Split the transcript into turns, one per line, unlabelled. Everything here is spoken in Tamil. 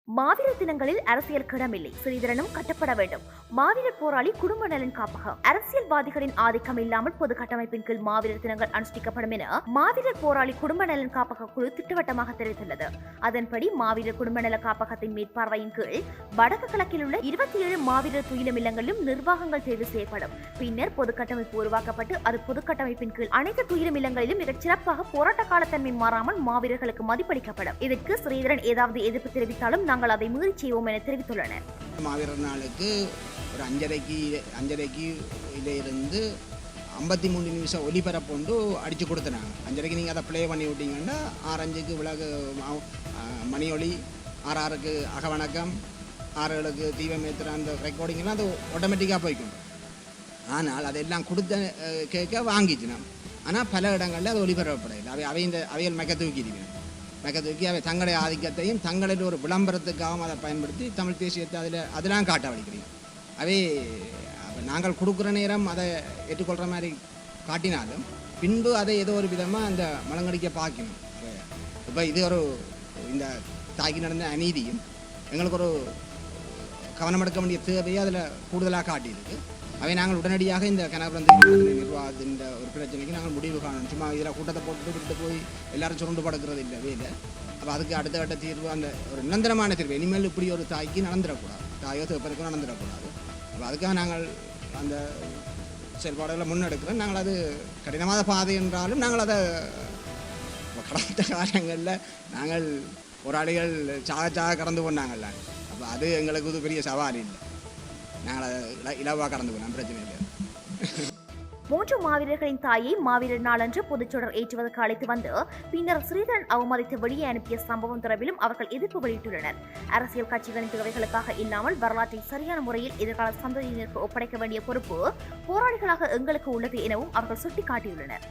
மாவீரர் தினங்களில் அரசியலுக்கு இடமில்லை, ஸ்ரீதரனும் கட்டப்பட வேண்டும். மாவீரர் போராளி குடும்ப நலன் காப்பகம். அரசியல்வாதிகளின் ஆதிக்கம் இல்லாமல் பொது கட்டமைப்பின் கீழ் மாவீரர் தினங்கள் அனுஷ்டிக்கப்படும் என மாவீரர் போராளி குடும்ப நலன் காப்பக குழு திட்டவட்டமாக தெரிவித்துள்ளது. அதன்படி மாவீரர் குடும்ப நல காப்பகத்தின் மேற்பார்வையின் கீழ் வடக்கு கிழக்கில் உள்ள 27 மாவீரர் துயிலும் இல்லங்களிலும் நிர்வாகங்கள் தேர்வு செய்யப்படும். பின்னர் பொது கட்டமைப்பு உருவாக்கப்பட்டு அது பொது கட்டமைப்பின் கீழ் அனைத்து துயிலும் இல்லங்களிலும் மிகச் சிறப்பாக போராட்ட காலத்தன்மை மாறாமல் மாவீரர்களுக்கு மதிப்பளிக்கப்படும். இதற்கு ஸ்ரீதரன் ஏதாவது எதிர்ப்பு தெரிவித்தாலும் நாங்கள் அதை மீறி செய்வோம் என தெரிவித்துள்ளனர்.
மாவீரர் நாளுக்கு ஒரு அஞ்சரைக்கு இருந்து 53 நிமிஷம் ஒலிபரப்பு அடித்து கொடுத்துனாங்க. 5:30க்கு நீங்கள் அதை ப்ளே பண்ணி விட்டீங்கன்னா 6:05க்கு விலகு மணி ஒலி, 6:06க்கு அகவணக்கம், 6:07க்கு தீபம் ஏற்றுற அந்த ரெக்கார்டிங்கெல்லாம் அது ஆட்டோமேட்டிக்காக போய்க்கும். ஆனால் அதெல்லாம் கொடுத்த கேட்க வாங்கிச்சுனா, ஆனால் பல இடங்களில் அது ஒலிபரப்பப்படையில் அவைகள் மெக்க தூக்கிடுவேன். தூக்கி அவை தங்களுடைய ஆதிக்கத்தையும் தங்களில் ஒரு விளம்பரத்துக்காகவும் அதை பயன்படுத்தி தமிழ் தேசியத்தை அதெல்லாம் காட்ட வலிக்கிறீங்க. அவை நாங்கள் கொடுக்குற நேரம் அதை ஏற்றுக்கொள்கிற மாதிரி காட்டினாலும் பின்பு அதை ஏதோ ஒரு விதமாக அந்த மலங்கடிக்க பார்க்கணும். இப்போ இது இந்த தாக்கி நடந்த அநீதியும் எங்களுக்கு ஒரு கவனம் எடுக்க வேண்டிய தேவையை அதில் கூடுதலாக காட்டியிருக்கு. அவை நாங்கள் உடனடியாக இந்த கனகபுரம் நிர்வாகத்தின் ஒரு பிரச்சனைக்கு நாங்கள் முடிவு காணணும். சும்மா இதில் கூட்டத்தை போட்டு போய் எல்லாரும் சுருண்டு படுக்கிறது இல்லை வேலை. அப்போ அதுக்கு அடுத்த கட்ட தீர்வு, அந்த ஒரு நிரந்தரமான தீர்வு. இனிமேல் இப்படி ஒரு தாய்க்கு நடந்துடக்கூடாது, தாயோ தேப்பருக்கும் நடந்துடக்கூடாது. அப்போ அதுக்காக நாங்கள் அந்த செயல்பாடுகளை முன்னெடுக்கிறோம். நாங்கள் அது கடினமான பாதை என்றாலும் நாங்கள் அதை கடந்த காலங்களில் நாங்கள் போராளிகள் சாக கடந்து போனாங்கல்ல. அப்போ அது எங்களுக்கு ஒரு பெரிய சவால் இல்லை. நாங்கள் இலவாக கடந்து போகலாம், பிரச்சனை இல்லை.
3 மாவீரர்களின் தாயை மாவீரர் நாளன்று பொதுச்சொடர் ஏற்றுவதற்கு அழைத்து வந்து பின்னர் ஸ்ரீதரன் அவமதித்து வெளியே அனுப்பிய சம்பவம் தொடர்பிலும் அவர்கள் எதிர்ப்பு வெளியிட்டுள்ளனர். அரசியல் கட்சிகளின் தேவைகளுக்காக இல்லாமல் வரலாற்றை சரியான முறையில் எதிர்கால சந்ததியினருக்கு ஒப்படைக்க வேண்டிய பொறுப்பு போராளிகளாக எங்களுக்கு உள்ளது எனவும் அவர்கள் சுட்டிக்காட்டியுள்ளனர்.